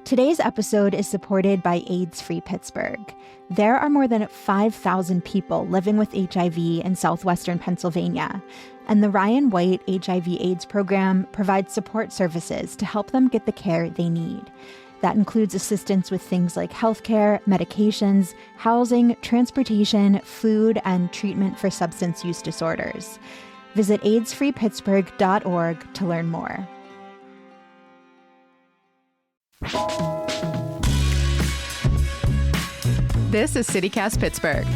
Today's episode is supported by AIDS-Free Pittsburgh. There are more than 5,000 people living with HIV in southwestern Pennsylvania, and the Ryan White HIV/AIDS program provides support services to help them get the care they need. That includes assistance with things like healthcare, medications, housing, transportation, food, and treatment for substance use disorders. Visit aidsfreepittsburgh.org to learn more. This is City Cast Pittsburgh.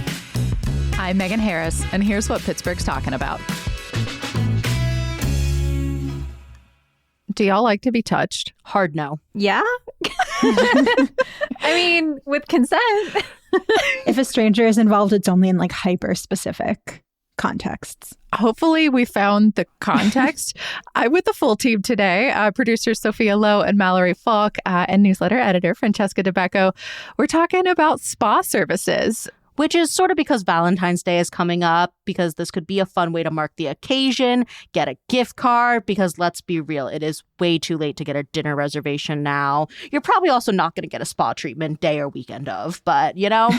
I'm Megan Harris, and here's what Pittsburgh's talking about. Do y'all like to be touched? Hard no. Yeah? I mean, with consent. If a stranger is involved, it's only in like hyper-specific contexts. Hopefully we found the context. I'm with the full team today, producers Sophia Lowe and Mallory Falk, and newsletter editor Francesca DeBecco. We're talking about spa services. Which is sort of because Valentine's Day is coming up, because this could be a fun way to mark the occasion, get a gift card, because let's be real, it is way too late to get a dinner reservation now. You're probably also not going to get a spa treatment day or weekend of, but you know.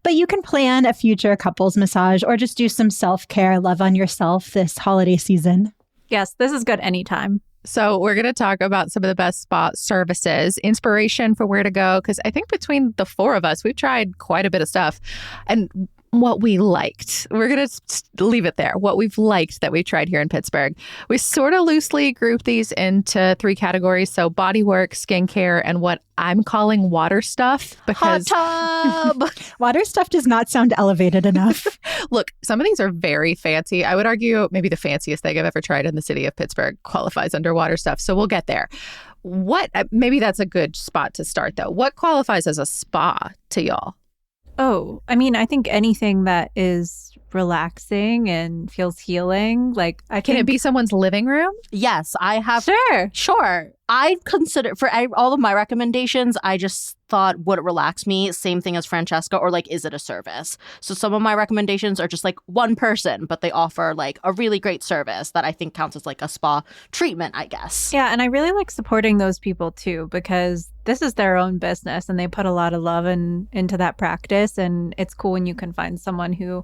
But you can plan a future couples massage or just do some self-care, love on yourself this holiday season. Yes, this is good anytime. So we're going to talk about some of the best spa services, inspiration for where to go, because I think between the four of us, we've tried quite a bit of stuff. And what we liked, we're going to leave it there, what we've liked that we've tried here in Pittsburgh. We sort of loosely group these into three categories. So body work, skincare, and what I'm calling water stuff. Because hot tub! Water stuff does not sound elevated enough. Look, some of these are very fancy. I would argue maybe the fanciest thing I've ever tried in the city of Pittsburgh qualifies under water stuff. So we'll get there. Maybe that's a good spot to start, though. What qualifies as a spa to y'all? Oh, I mean, I think anything that is relaxing and feels healing. Can it be someone's living room? Yes, I have. Sure. I consider for all of my recommendations, I just thought, would it relax me? Same thing as Francesca, or like, is it a service? So some of my recommendations are just like one person, but they offer like a really great service that I think counts as like a spa treatment, I guess. Yeah, and I really like supporting those people too, because this is their own business and they put a lot of love into that practice. And it's cool when you can find someone who,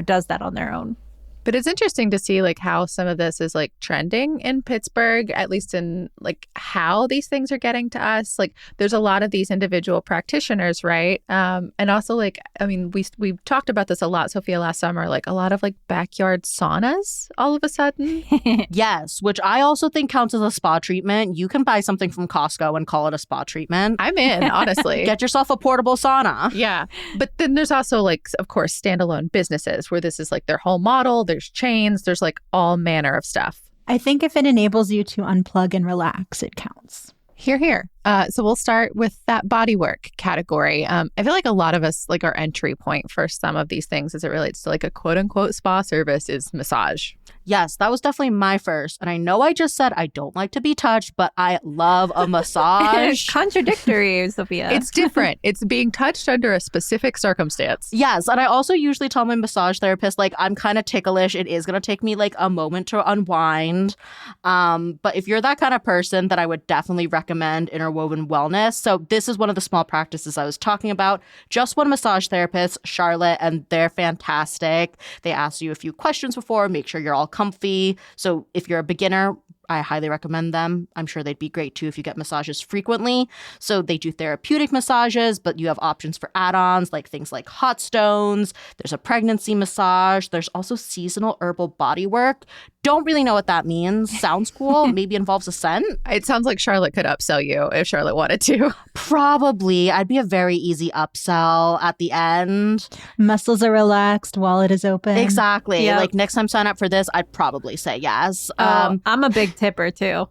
does that on their own. But it's interesting to see like how some of this is like trending in Pittsburgh, at least in like how these things are getting to us. Like there's a lot of these individual practitioners, right? And also like, I mean, we've talked about this a lot, Sophia, last summer, like a lot of like backyard saunas all of a sudden. Yes, which I also think counts as a spa treatment. You can buy something from Costco and call it a spa treatment. I'm in, honestly. Get yourself a portable sauna. Yeah. But then there's also like, of course, standalone businesses where this is like their whole model. There's chains, there's like all manner of stuff. I think if it enables you to unplug and relax, it counts. Here. So we'll start with that bodywork category. I feel like a lot of us, like our entry point for some of these things as it relates to like a quote unquote spa service is massage. Yes, that was definitely my first. And I know I just said I don't like to be touched, but I love a massage. Contradictory, Sophia. It's different. It's being touched under a specific circumstance. Yes. And I also usually tell my massage therapist, like, I'm kind of ticklish. It is going to take me like a moment to unwind. But if you're that kind of person, then I would definitely recommend Interwoven Wellness. So this is one of the small practices I was talking about. Just one massage therapist, Charlotte, and they're fantastic. They ask you a few questions before, make sure you're all comfy. So if you're a beginner, I highly recommend them. I'm sure they'd be great too if you get massages frequently. So they do therapeutic massages, but you have options for add-ons like things like hot stones. There's a pregnancy massage. There's also seasonal herbal body work. Don't really know what that means. Sounds cool. Maybe involves a scent. It sounds like Charlotte could upsell you if Charlotte wanted to. Probably. I'd be a very easy upsell at the end. Muscles are relaxed, wallet is open. Exactly. Yep. Like next time sign up for this, I'd probably say yes. I'm a big tipper too.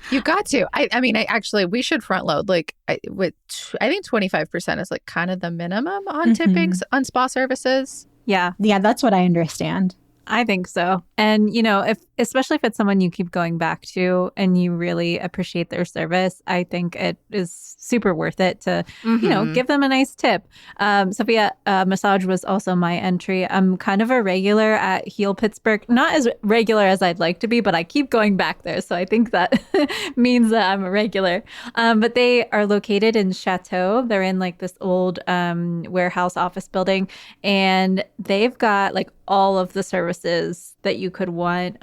You got to. I mean, we should front load. Like, I think 25% is like kind of the minimum on tippings on spa services. Yeah. Yeah, that's what I understand. I think so. And, especially if it's someone you keep going back to and you really appreciate their service, I think it is super worth it to, give them a nice tip. Sophia, massage was also my entry. I'm kind of a regular at Heel Pittsburgh, not as regular as I'd like to be, but I keep going back there. So I think that means that I'm a regular. But they are located in Chateau. They're in like this old warehouse office building, and they've got like all of the services that you could want,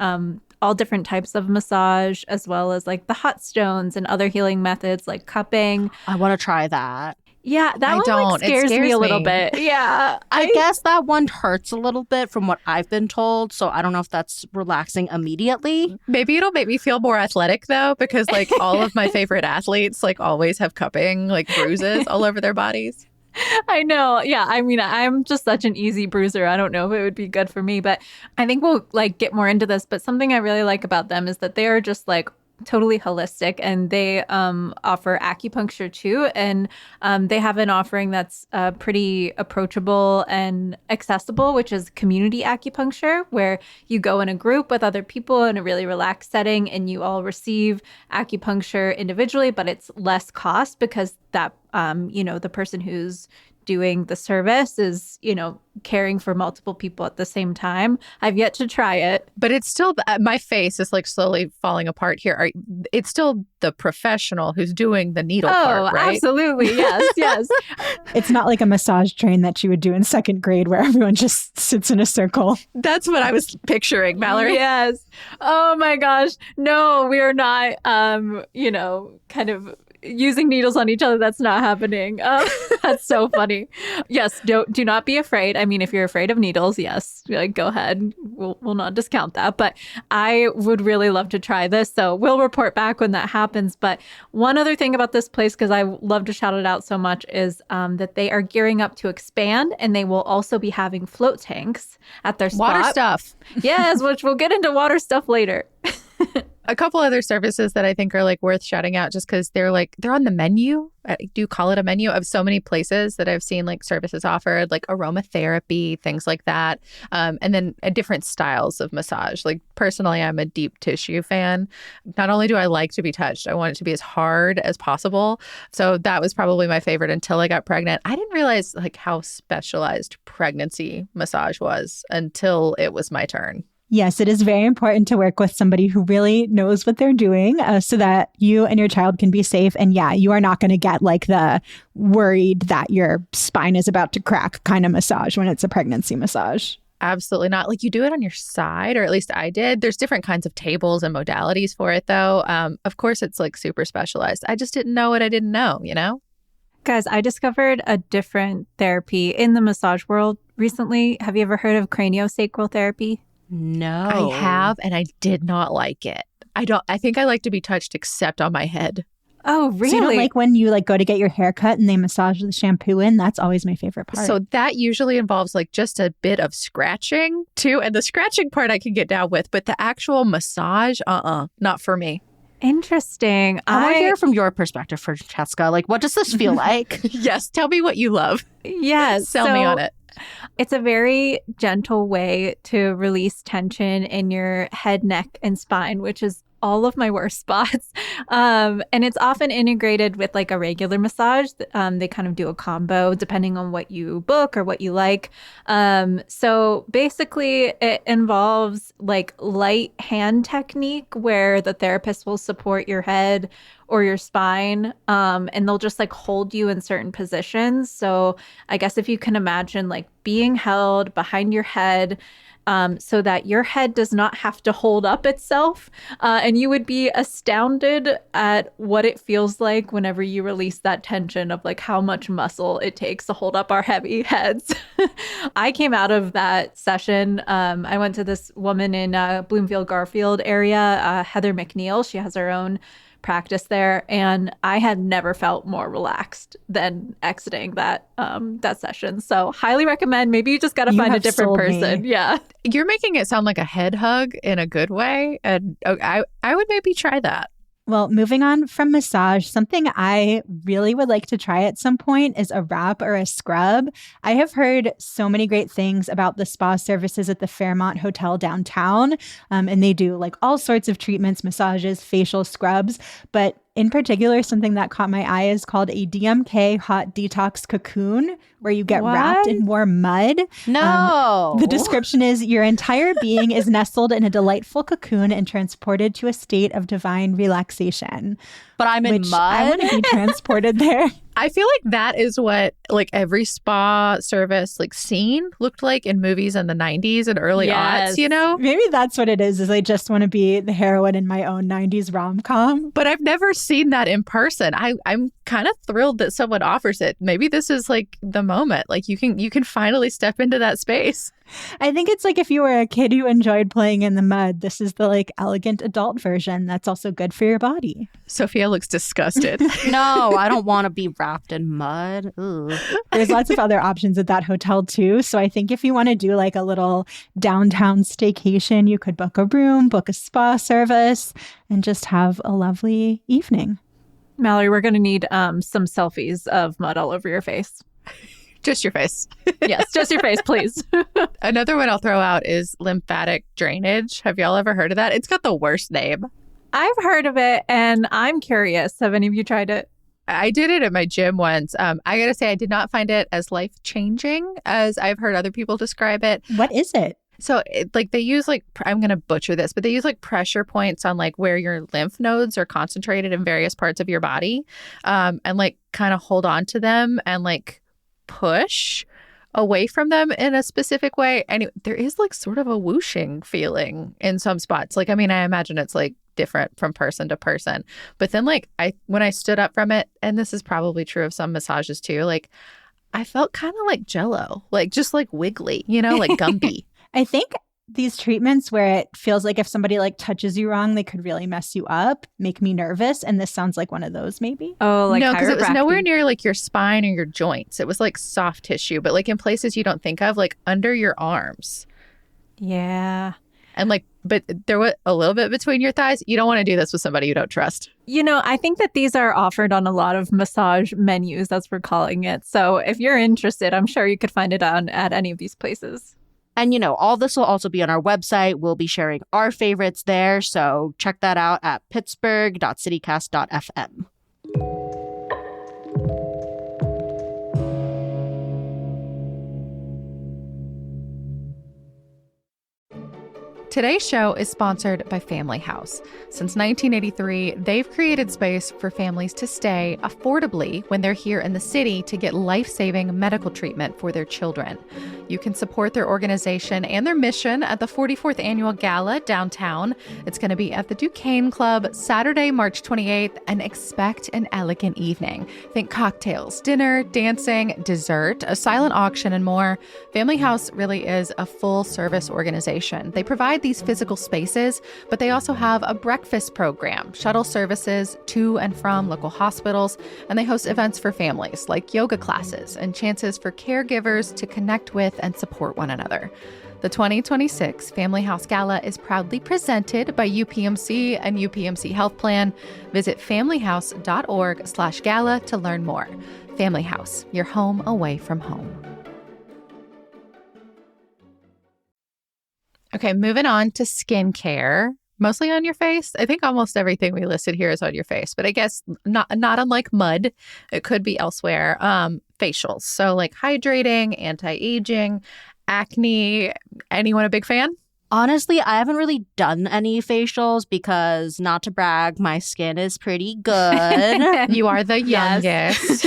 all different types of massage, as well as like the hot stones and other healing methods like cupping. I want to try that. Yeah, that one scares me a little bit. Yeah. I guess that one hurts a little bit from what I've been told. So I don't know if that's relaxing immediately. Maybe it'll make me feel more athletic though, because like all of my favorite athletes like always have cupping, like bruises all over their bodies. I know. Yeah. I mean, I'm just such an easy bruiser. I don't know if it would be good for me, but I think we'll like get more into this. But something I really like about them is that they are just like totally holistic, and they offer acupuncture too. And they have an offering that's pretty approachable and accessible, which is community acupuncture, where you go in a group with other people in a really relaxed setting and you all receive acupuncture individually, but it's less cost because that, the person who's doing the service is, caring for multiple people at the same time. I've yet to try it. But it's still, my face is like slowly falling apart here. It's still the professional who's doing the needle part, right? Absolutely. Yes, yes. It's not like a massage train that you would do in second grade where everyone just sits in a circle. That's what I was picturing, Mallory. Yes. Oh my gosh. No, we are not, kind of using needles on each other. That's not happening. That's so funny. Yes, do not be afraid. I mean, if you're afraid of needles, yes, like go ahead. We'll not discount that. But I would really love to try this. So we'll report back when that happens. But one other thing about this place, because I love to shout it out so much, is that they are gearing up to expand, and they will also be having float tanks at their spot. Water stuff. Yes, which we'll get into water stuff later. A couple other services that I think are like worth shouting out just because they're on the menu. I do call it a menu of so many places that I've seen like services offered, like aromatherapy, things like that. And then different styles of massage. Like personally, I'm a deep tissue fan. Not only do I like to be touched, I want it to be as hard as possible. So that was probably my favorite until I got pregnant. I didn't realize like how specialized pregnancy massage was until it was my turn. Yes, it is very important to work with somebody who really knows what they're doing so that you and your child can be safe. And yeah, you are not going to get like the worried that your spine is about to crack kind of massage when it's a pregnancy massage. Absolutely not. Like you do it on your side, or at least I did. There's different kinds of tables and modalities for it, though. Of course, it's like super specialized. I just didn't know what I didn't know, Guys, I discovered a different therapy in the massage world recently. Have you ever heard of craniosacral therapy? No. I have, and I did not like it. I think I like to be touched except on my head. Oh, really? So you don't like when you like go to get your hair cut and they massage the shampoo in? That's always my favorite part. So that usually involves like just a bit of scratching too. And the scratching part I can get down with, but the actual massage, not for me. Interesting. I want to hear from your perspective, Francesca. Like, what does this feel like? Yes. Tell me what you love. Yes. Sell me on it. It's a very gentle way to release tension in your head, neck, and spine, which is all of my worst spots. And it's often integrated with like a regular massage. They kind of do a combo depending on what you book or what you like. So basically it involves like light hand technique where the therapist will support your head or your spine, and they'll just like hold you in certain positions. So I guess if you can imagine like being held behind your head, so that your head does not have to hold up itself. And you would be astounded at what it feels like whenever you release that tension of like how much muscle it takes to hold up our heavy heads. I came out of that session. I went to this woman in Bloomfield Garfield area, Heather McNeil. She has her own practice there, and I had never felt more relaxed than exiting that session. So highly recommend. Maybe you just got to find a different person. Yeah. You're making it sound like a head hug in a good way, and I would maybe try that. Well, moving on from massage, something I really would like to try at some point is a wrap or a scrub. I have heard so many great things about the spa services at the Fairmont Hotel downtown, and they do like all sorts of treatments, massages, facial scrubs. But in particular, something that caught my eye is called a DMK hot detox cocoon, where you get wrapped in warm mud. No. The description is your entire being is nestled in a delightful cocoon and transported to a state of divine relaxation. But I'm in mud. I want to be transported there. I feel like that is what like every spa service like scene looked like in movies in the 90s and early aughts, you know? Maybe that's what it is I just want to be the heroine in my own 90s rom-com. But I've never seen that in person. I'm kind of thrilled that someone offers it. Maybe this is like the moment. Like you can finally step into that space. I think it's like if you were a kid who enjoyed playing in the mud, this is the like elegant adult version that's also good for your body. Sophia looks disgusted. No, I don't want to be wrapped in mud. Ooh. There's lots of other options at that hotel too. So I think if you want to do like a little downtown staycation, you could book a room, book a spa service, and just have a lovely evening. Mallory, we're going to need some selfies of mud all over your face. Just your face. Yes, just your face, please. Another one I'll throw out is lymphatic drainage. Have y'all ever heard of that? It's got the worst name. I've heard of it, and I'm curious. Have any of you tried it? I did it at my gym once. I got to say, I did not find it as life-changing as I've heard other people describe it. What is it? So like they use like, I'm going to butcher this, but they use like pressure points on like where your lymph nodes are concentrated in various parts of your body, and like kind of hold on to them and like push away from them in a specific way. Anyway, there is like sort of a whooshing feeling in some spots. Like, I mean, I imagine it's like different from person to person. But then like when I stood up from it, and this is probably true of some massages too, like I felt kind of like Jell-O, like just like wiggly, you know, like Gumby. I think these treatments where it feels like if somebody like touches you wrong, they could really mess you up, make me nervous. And this sounds like one of those maybe. Oh, like no, because it was chiropractic. nowhere near like your spine or your joints. It was like soft tissue, but like in places you don't think of, like under your arms. Yeah. And like, but there was a little bit between your thighs. You don't want to do this with somebody you don't trust. You know, I think that these are offered on a lot of massage menus, as we're calling it. So if you're interested, I'm sure you could find it at any of these places. And, you know, all this will also be on our website. We'll be sharing our favorites there. So check that out at pittsburgh.citycast.fm. Today's show is sponsored by Family House. Since 1983, they've created space for families to stay affordably when they're here in the city to get life-saving medical treatment for their children. You can support their organization and their mission at the 44th Annual Gala downtown. It's going to be at the Duquesne Club Saturday, March 28th, and expect an elegant evening. Think cocktails, dinner, dancing, dessert, a silent auction, and more. Family House really is a full-service organization. They provide these physical spaces, but they also have a breakfast program, shuttle services to and from local hospitals, and they host events for families like yoga classes and chances for caregivers to connect with and support one another. The 2026 Family House Gala is proudly presented by UPMC and UPMC Health Plan. Visit familyhouse.org/gala to learn more. Family House, your home away from home. Okay, moving on to skincare, mostly on your face. I think almost everything we listed here is on your face, but I guess not unlike mud, it could be elsewhere. Facials, so like hydrating, anti-aging, acne. Anyone a big fan? Honestly, I haven't really done any facials because, not to brag, my skin is pretty good. You are the youngest.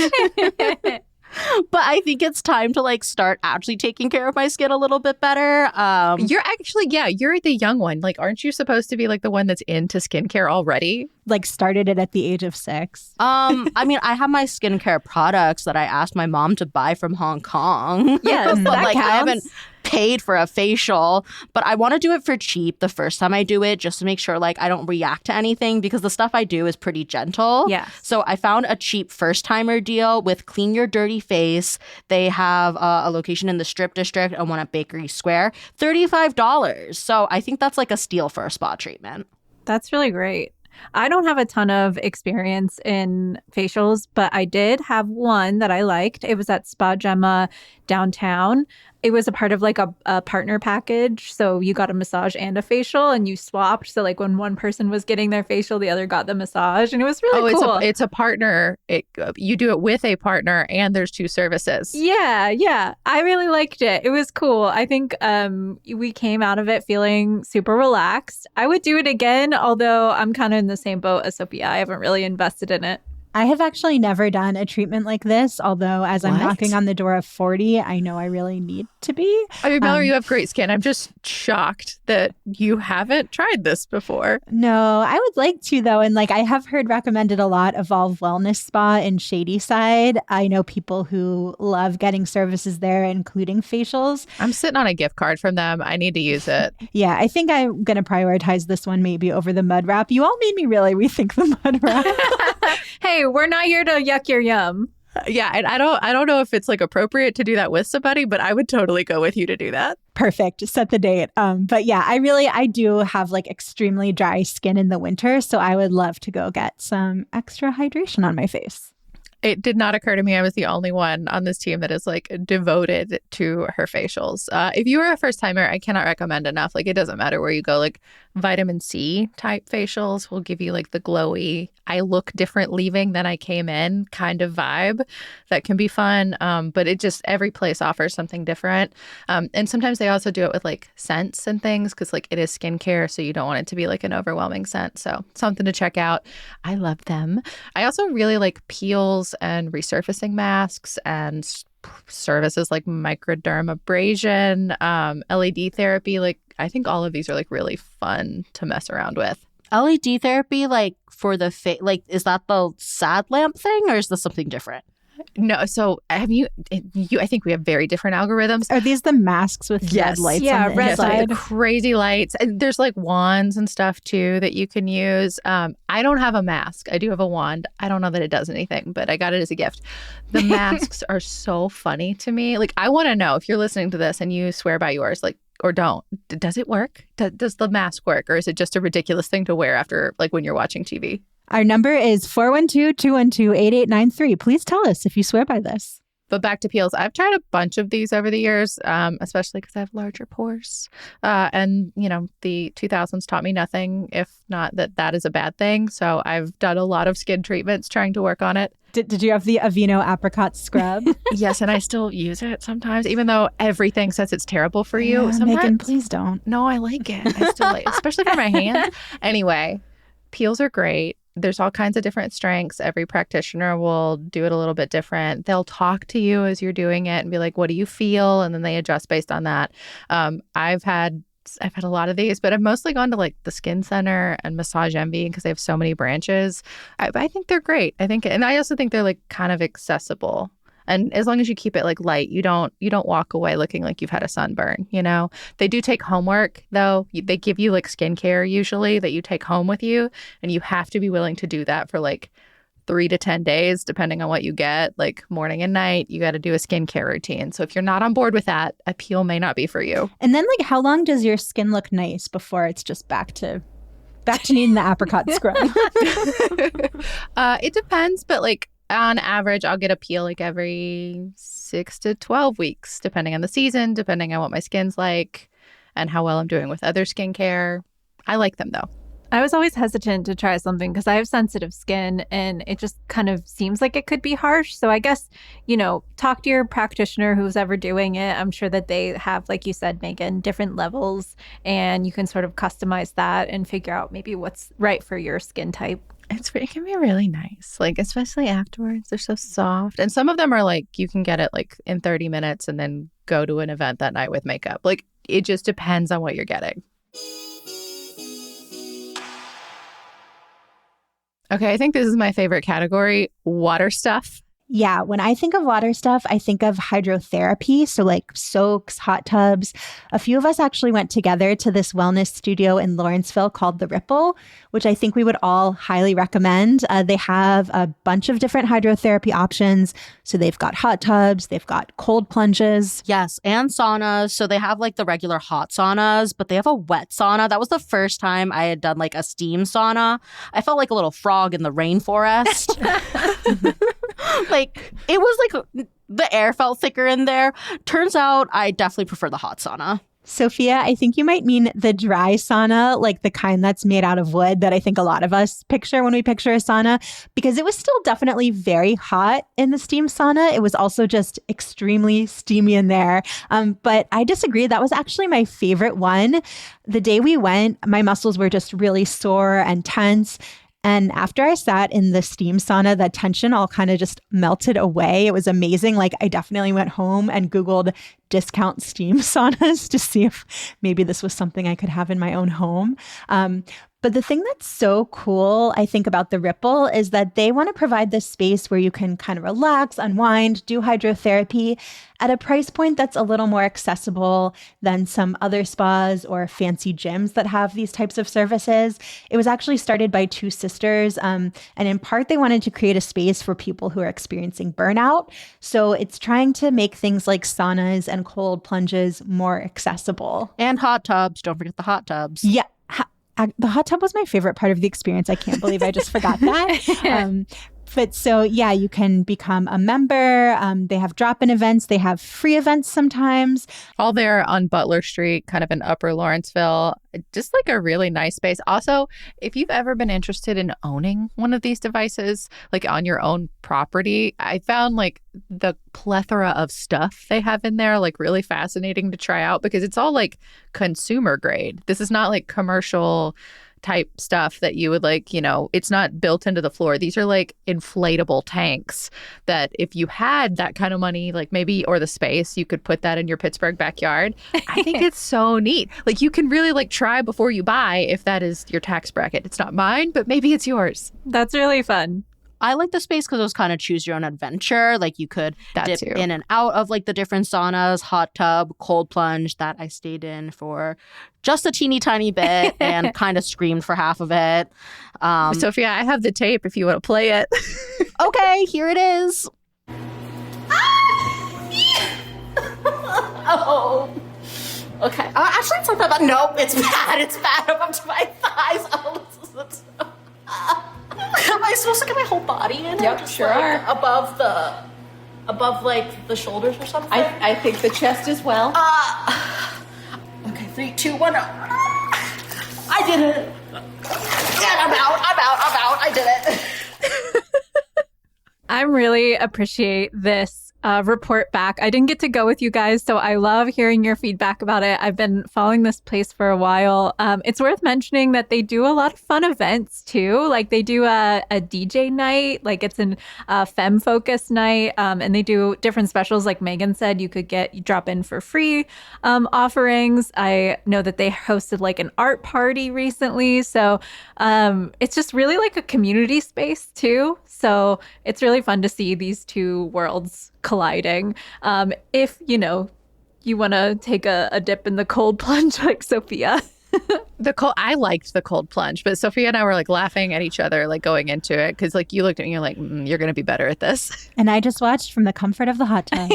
But I think it's time to like start actually taking care of my skin a little bit better. You're actually, you're the young one. Like, aren't you supposed to be like the one that's into skincare already? Like started it at the age of 6. I mean, I have my skincare products that I asked my mom to buy from Hong Kong. Yes, but that like counts. I haven't paid for a facial, but I want to do it for cheap the first time I do it, just to make sure like I don't react to anything, because the stuff I do is pretty gentle. Yes. So I found a cheap first timer deal with Clean Your Dirty Face. They have a location in the Strip District and one at Bakery Square. $35. So I think that's like a steal for a spa treatment. That's really great. I don't have a ton of experience in facials, but I did have one that I liked. It was at Spa Gemma downtown. It was a part of like a partner package. So you got a massage and a facial and you swapped. So like when one person was getting their facial, the other got the massage. And it was really cool. It's a partner. You do it with a partner and there's two services. Yeah. I really liked it. It was cool. I think we came out of it feeling super relaxed. I would do it again, although I'm kind of in the same boat as Sophia. I haven't really invested in it. I have actually never done a treatment like this, although as I'm knocking on the door of 40, I know I really need to be. I mean, Mallory, you have great skin. I'm just shocked that you haven't tried this before. No, I would like to, though. And like I have heard recommended a lot, Evolve Wellness Spa in Shadyside. I know people who love getting services there, including facials. I'm sitting on a gift card from them. I need to use it. Yeah, I think I'm going to prioritize this one maybe over the mud wrap. You all made me really rethink the mud wrap. Hey, we're not here to yuck your yum. Yeah, and I don't know if it's like appropriate to do that with somebody, but I would totally go with you to do that. Perfect. Set the date. But yeah, I do have like extremely dry skin in the winter, so I would love to go get some extra hydration on my face. It did not occur to me I was the only one on this team that is like devoted to her facials. If you are a first timer, I cannot recommend enough. Like it doesn't matter where you go, like vitamin C type facials will give you like the glowy, I look different leaving than I came in kind of vibe. That can be fun. But it just, every place offers something different. And sometimes they also do it with like scents and things because like it is skincare. So you don't want it to be like an overwhelming scent. So something to check out. I love them. I also really like peels and resurfacing masks and services like microdermabrasion, LED therapy. Like I think all of these are like really fun to mess around with. LED therapy, like for the face, like is that the sad lamp thing or is this something different? No, so have you? I think we have very different algorithms. Are these the masks with red lights? Yeah, on the red inside? Like the crazy lights. And there's like wands and stuff too that you can use. I don't have a mask. I do have a wand. I don't know that it does anything, but I got it as a gift. The masks are so funny to me. Like I want to know if you're listening to this and you swear by yours, like or don't. Does it work? Does the mask work, or is it just a ridiculous thing to wear after like when you're watching TV? Our number is 412-212-8893. Please tell us if you swear by this. But back to peels. I've tried a bunch of these over the years, especially because I have larger pores. And, you know, the 2000s taught me nothing, if not that is a bad thing. So I've done a lot of skin treatments trying to work on it. Did you have the Aveeno apricot scrub? Yes, and I still use it sometimes, even though everything says it's terrible for you. Yeah, sometimes, Megan, please don't. No, I like it. I still like it, especially for my hands. Anyway, peels are great. There's all kinds of different strengths. Every practitioner will do it a little bit different. They'll talk to you as you're doing it and be like, what do you feel? And then they adjust based on that. I've had a lot of these, but I've mostly gone to like the Skin Center and Massage Envy because they have so many branches. I think they're great. And I also think they're like kind of accessible. And as long as you keep it like light, you don't walk away looking like you've had a sunburn, you know? They do take homework though. They give you like skincare usually that you take home with you. And you have to be willing to do that for like 3 to 10 days, depending on what you get, like morning and night. You got to do a skincare routine. So if you're not on board with that, a peel may not be for you. And then like how long does your skin look nice before it's just back to needing the apricot scrub? It depends, but like on average, I'll get a peel like every 6 to 12 weeks, depending on the season, depending on what my skin's like and how well I'm doing with other skincare. I like them though. I was always hesitant to try something because I have sensitive skin and it just kind of seems like it could be harsh. So I guess, you know, talk to your practitioner who's ever doing it. I'm sure that they have, like you said, Megan, different levels and you can sort of customize that and figure out maybe what's right for your skin type. It can be really nice, like especially afterwards. They're so soft. And some of them are like you can get it like in 30 minutes and then go to an event that night with makeup. Like it just depends on what you're getting. Okay, I think this is my favorite category, water stuff. Yeah, when I think of water stuff, I think of hydrotherapy. So, like soaks, hot tubs. A few of us actually went together to this wellness studio in Lawrenceville called The Ripple, which I think we would all highly recommend. They have a bunch of different hydrotherapy options. So, they've got hot tubs, they've got cold plunges. Yes, and saunas. So they have like the regular hot saunas, but they have a wet sauna. That was the first time I had done like a steam sauna. I felt like a little frog in the rainforest. Like, it was like the air felt thicker in there. Turns out I definitely prefer the hot sauna. Sophia, I think you might mean the dry sauna, like the kind that's made out of wood that I think a lot of us picture when we picture a sauna, because it was still definitely very hot in the steam sauna. It was also just extremely steamy in there. But I disagree. That was actually my favorite one. The day we went, my muscles were just really sore and tense. And after I sat in the steam sauna, that tension all kind of just melted away. It was amazing. Like, I definitely went home and Googled discount steam saunas to see if maybe this was something I could have in my own home. But the thing that's so cool, I think, about The Ripple is that they want to provide this space where you can kind of relax, unwind, do hydrotherapy at a price point that's a little more accessible than some other spas or fancy gyms that have these types of services. It was actually started by two sisters, and in part, they wanted to create a space for people who are experiencing burnout. So it's trying to make things like saunas and cold plunges more accessible. And hot tubs. Don't forget the hot tubs. Yeah. The hot tub was my favorite part of the experience. I can't believe I just forgot that. But so, yeah, you can become a member. They have drop-in events. They have free events sometimes. All there on Butler Street, kind of in Upper Lawrenceville. Just like a really nice space. Also, if you've ever been interested in owning one of these devices, like on your own property, I found like the plethora of stuff they have in there, like really fascinating to try out because it's all like consumer grade. This is not like commercial type stuff that you would like, you know, it's not built into the floor. These are like inflatable tanks that if you had that kind of money, like maybe, or the space, you could put that in your Pittsburgh backyard. I think it's so neat. Like you can really like try before you buy if that is your tax bracket. It's not mine, but maybe it's yours. That's really fun. I like the space because it was kind of choose your own adventure. Like you could dip in and out of like the different saunas, hot tub, cold plunge that I stayed in for just a teeny tiny bit and kind of screamed for half of it. Sophia, I have the tape if you want to play it. Okay, here it is. Oh. Okay. Actually, it's not that bad. Nope, it's bad. It's bad. I'm up to my thighs. Oh, this is Am I supposed to get my whole body in? Yep, just, sure like, are. Above like the shoulders or something? I think the chest as well. Okay, 3, 2, 1. I did it. Yeah, I'm out. I did it. I really appreciate this report back. I didn't get to go with you guys, so I love hearing your feedback about it. I've been following this place for a while. It's worth mentioning that they do a lot of fun events too. Like they do a DJ night, like it's an femme-focused night, and they do different specials. Like Megan said, you drop in for free offerings. I know that they hosted like an art party recently, so it's just really like a community space too. So it's really fun to see these two worlds colliding. If, you want to take a dip in the cold plunge like Sophia. I liked the cold plunge, but Sophia and I were like laughing at each other, like going into it. Cause like you looked at me, you're like, you're going to be better at this. And I just watched from the comfort of the hot tub.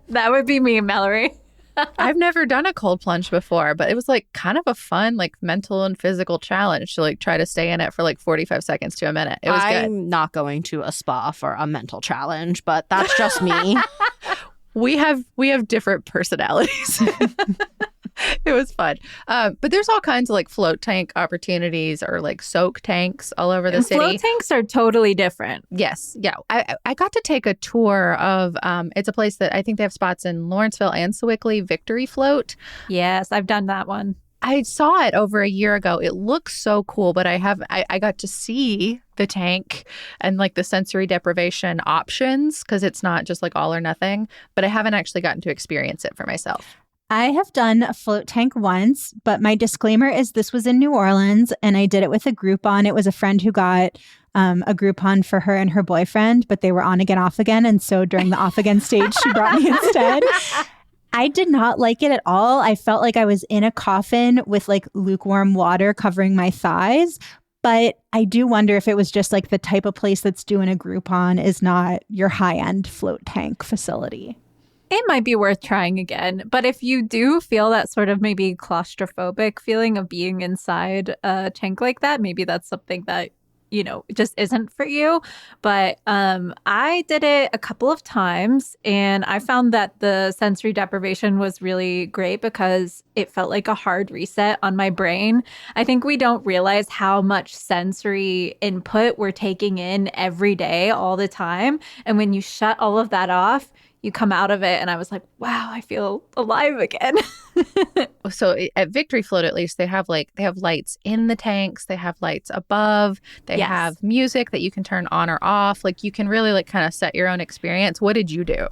That would be me, Mallory. I've never done a cold plunge before, but it was like kind of a fun, like mental and physical challenge to like try to stay in it for like 45 seconds to a minute. It was good. I'm not going to a spa for a mental challenge, but that's just me. We have different personalities. It was fun. But there's all kinds of like float tank opportunities or like soak tanks all over the city. Float tanks are totally different. Yes. Yeah. I got to take a tour of, it's a place that I think they have spots in Lawrenceville and Sewickley, Victory Float. Yes, I've done that one. I saw it over a year ago. It looks so cool, but I got to see the tank and like the sensory deprivation options because it's not just like all or nothing, but I haven't actually gotten to experience it for myself. I have done a float tank once, but my disclaimer is this was in New Orleans and I did it with a Groupon. It was a friend who got a Groupon for her and her boyfriend, but they were on again, off again. And so during the off again stage, she brought me instead. I did not like it at all. I felt like I was in a coffin with like lukewarm water covering my thighs. But I do wonder if it was just like the type of place that's doing a Groupon is not your high-end float tank facility. It might be worth trying again. But if you do feel that sort of maybe claustrophobic feeling of being inside a tank like that, maybe that's something that, you know, just isn't for you. But I did it a couple of times and I found that the sensory deprivation was really great because it felt like a hard reset on my brain. I think we don't realize how much sensory input we're taking in every day, all the time. And when you shut all of that off, you come out of it and I was like, wow, I feel alive again. So at Victory Float, at least, they have lights in the tanks. They have lights above. They have music that you can turn on or off. Like you can really like kind of set your own experience. What did you do?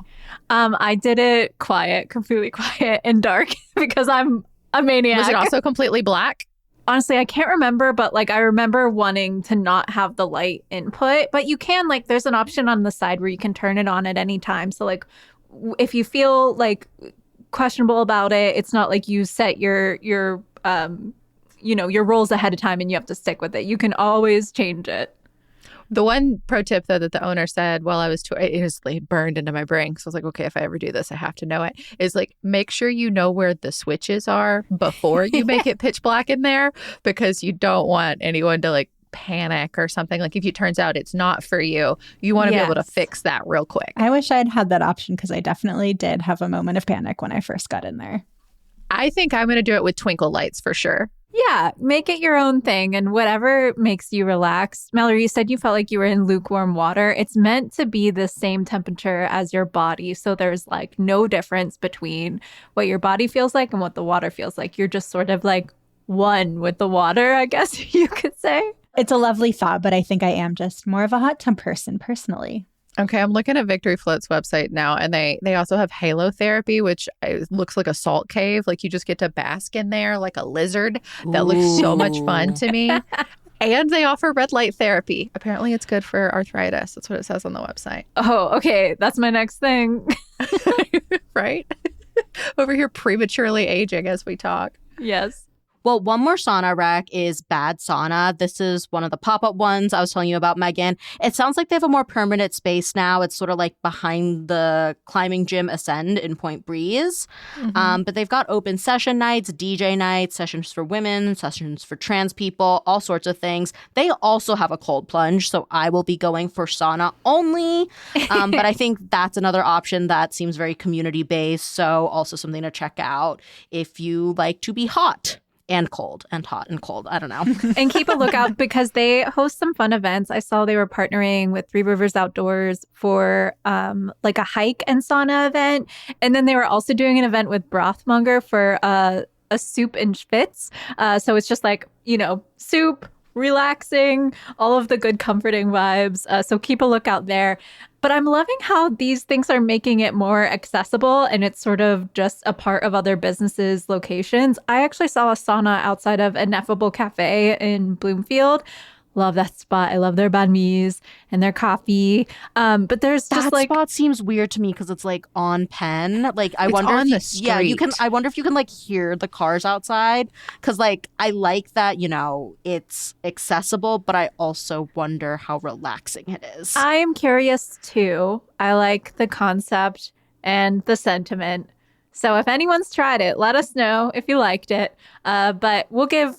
I did it quiet, completely quiet and dark because I'm a maniac. Was it also completely black? Honestly, I can't remember, but like I remember wanting to not have the light input, but you can like there's an option on the side where you can turn it on at any time. So like if you feel like questionable about it, it's not like you set your roles ahead of time and you have to stick with it. You can always change it. The one pro tip, though, that the owner said while I was it was like burned into my brain. So I was like, okay, if I ever do this, I have to know it. Is like, make sure you know where the switches are before you make it pitch black in there, because you don't want anyone to like panic or something. Like if it turns out it's not for you, you want to be able to fix that real quick. I wish I'd had that option because I definitely did have a moment of panic when I first got in there. I think I'm going to do it with twinkle lights for sure. Yeah, make it your own thing and whatever makes you relax. Mallory, you said you felt like you were in lukewarm water. It's meant to be the same temperature as your body. So there's like no difference between what your body feels like and what the water feels like. You're just sort of like one with the water, I guess you could say. It's a lovely thought, but I think I am just more of a hot tub person personally. Okay, I'm looking at Victory Float's website now, and they also have halotherapy, which looks like a salt cave. Like you just get to bask in there like a lizard. That looks so much fun to me. And they offer red light therapy. Apparently, it's good for arthritis. That's what it says on the website. Oh, okay. That's my next thing. Right? Over here prematurely aging as we talk. Yes. Well, one more sauna rec is Bad Sauna. This is one of the pop-up ones I was telling you about, Megan. It sounds like they have a more permanent space now. It's sort of like behind the climbing gym Ascend in Point Breeze. Mm-hmm. But they've got open session nights, DJ nights, sessions for women, sessions for trans people, all sorts of things. They also have a cold plunge, so I will be going for sauna only. But I think that's another option that seems very community-based, so also something to check out if you like to be hot. And cold and hot and cold. I don't know. And keep a lookout because they host some fun events. I saw they were partnering with Three Rivers Outdoors for like a hike and sauna event. And then they were also doing an event with Brothmonger for a soup and schwitz. So it's just like, soup, relaxing, all of the good comforting vibes. So keep a lookout there. But I'm loving how these things are making it more accessible and it's sort of just a part of other businesses' locations. I actually saw a sauna outside of Ineffable Cafe in Bloomfield. Love that spot. I love their banh mi's and their coffee. But there's just that spot seems weird to me because it's like on Penn. Like I wonder on if the street. Yeah, you can. I wonder if you can like hear the cars outside because like I like that it's accessible, but I also wonder how relaxing it is. I am curious too. I like the concept and the sentiment. So if anyone's tried it, let us know if you liked it. But we'll give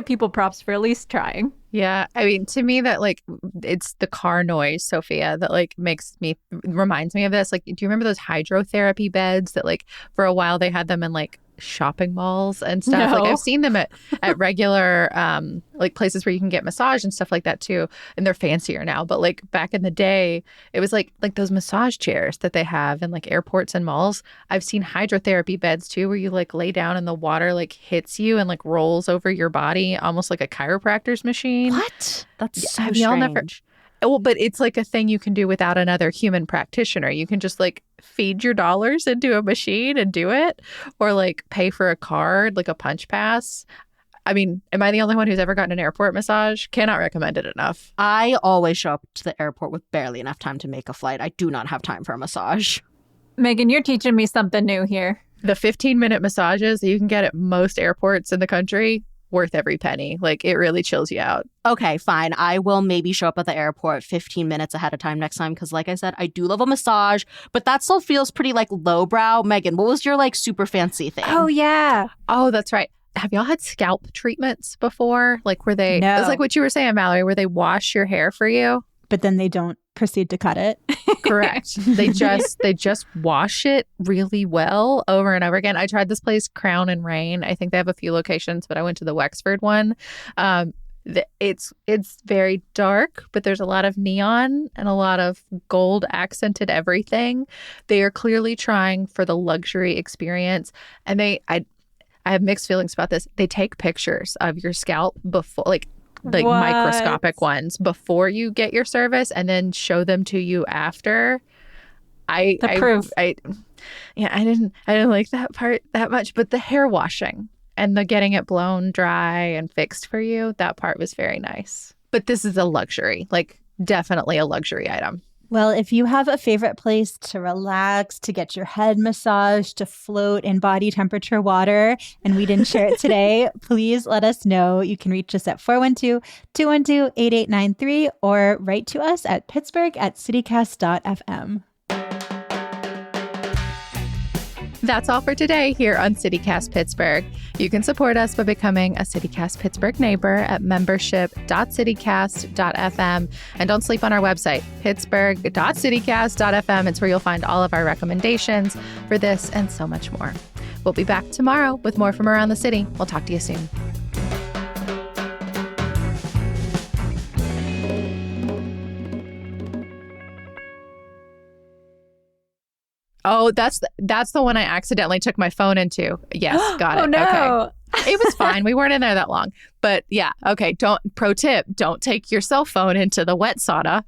people props for at least trying. Yeah. I mean, to me, that like, it's the car noise, Sophia, that like reminds me of this. Like, do you remember those hydrotherapy beds that like for a while they had them in like shopping malls and stuff? No. Like I've seen them at regular like places where you can get massage and stuff like that too. And they're fancier now. But like back in the day, it was like those massage chairs that they have in like airports and malls. I've seen hydrotherapy beds too, where you like lay down and the water like hits you and like rolls over your body, almost like a chiropractor's machine. What? That's so have y'all strange. Well, but it's like a thing you can do without another human practitioner. You can just like feed your dollars into a machine and do it, or like pay for a card, like a punch pass. I mean, am I the only one who's ever gotten an airport massage? Cannot recommend it enough. I always show up to the airport with barely enough time to make a flight. I do not have time for a massage. Megan, you're teaching me something new here. The 15-minute massages that you can get at most airports in the country, worth every penny. Like, it really chills you out. Okay, fine. I will maybe show up at the airport 15 minutes ahead of time next time because, like I said, I do love a massage, but that still feels pretty, like, lowbrow. Megan, what was your, like, super fancy thing? Oh, yeah. Oh, that's right. Have y'all had scalp treatments before? Like, where they, No. it's like what you were saying, Mallory, where they wash your hair for you? But then they don't proceed to cut it. Correct. They just wash it really well over and over again. I tried this place, Crown and Rain. I think they have a few locations, but I went to the Wexford one. It's very dark, but there's a lot of neon and a lot of gold accented everything. They are clearly trying for the luxury experience, and I have mixed feelings about this. They take pictures of your scalp before, like What? microscopic ones before you get your service, and then show them to you after. Proof. I didn't like that part that much, but the hair washing and the getting it blown dry and fixed for you, that part was very nice. But this is a luxury, like definitely a luxury item. Well, if you have a favorite place to relax, to get your head massaged, to float in body temperature water, and we didn't share it today, please let us know. You can reach us at 412-212-8893 or write to us at pittsburgh@citycast.fm. That's all for today here on City Cast Pittsburgh. You can support us by becoming a City Cast Pittsburgh neighbor at membership.citycast.fm. And don't sleep on our website, pittsburgh.citycast.fm. It's where you'll find all of our recommendations for this and so much more. We'll be back tomorrow with more from around the city. We'll talk to you soon. Oh, that's the one I accidentally took my phone into. Yes, got it. Oh, no. Okay. It was fine. We weren't in there that long. But yeah, okay. Pro tip, don't take your cell phone into the wet sauna.